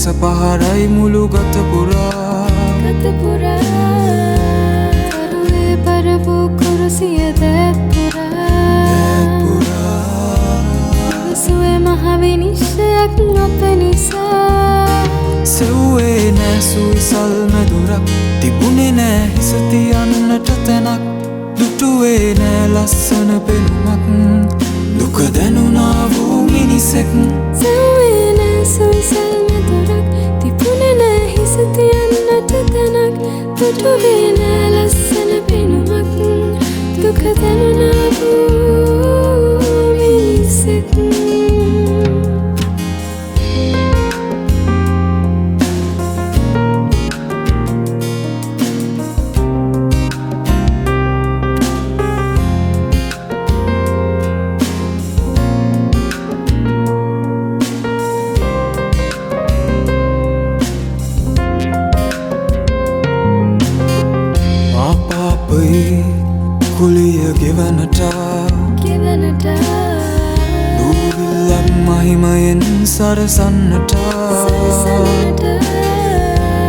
රස පහරයි මුළු ගත පුරා තරුවේ පරවූ කුරුසිය දැත් පුරා සුවේ මහ විනිශ්චයක් අප නිසා සෙව්වේ නෑ සුවිසල් මැදුරක් තිබුණේ නෑ හිස තියන්නට තැනක් දුටුවේ නෑ ලස්සන පෙනුමක් දුක දැනුණා වූ මිනිසෙක් සෙව්වේ නෑ සුවිසල් මැදුරක් තිබුණේ නෑ හිස තියන්නට තැනක් දුටුවේ නෑ ලස්සන පෙනුමක් දුක දැනුණා වූ මිනිසෙක් කුලිය ගෙවනට දූවිල්ලක් මහිමයෙන් සරසන්නට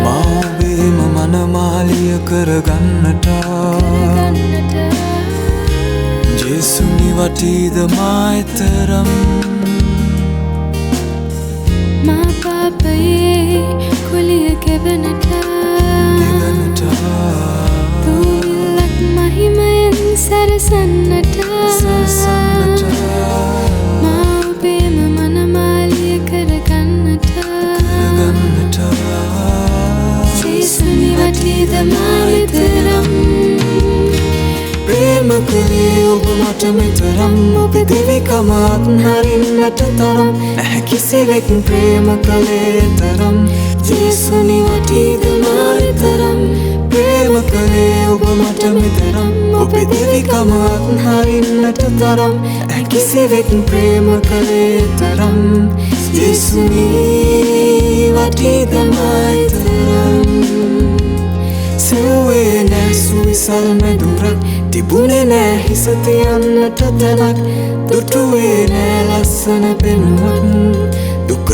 මා ඔබේම මනමාලිය කරගන්නට ජේසුනි වටීද මා එතරම් මා පාපයේ කුලිය ගෙවනට මහිමයෙන් සරසන්නට මා ඔබේම මනමාලිය කරගන්නට ජේසුනි වටීද මා එතරම් ප්‍රේම කළේ ඔබ මට මෙතරම් ඔබේ දෙවිකම අත්හරින්නට තරම් නැහැ කිසිවෙක් ප්‍රේම කළේ තරම් ජේසුනි වටීද මා එතරම් ප්‍රේම කළේ ඔබ මට මෙතරම් ඔබේ දෙවිකම අත්හරින්නට තරම් නැහැ කිසිවෙක් ප්‍රේම කළේ තරම් ජේසුනි වටීද මා එතරම් සෙව්වේ නෑ සුවිසල් මැදුරක් තිබුණේ නෑ හිස තියන්නට තැනක් දුටුවේ නෑ ලස්සන පෙනුමක් දුක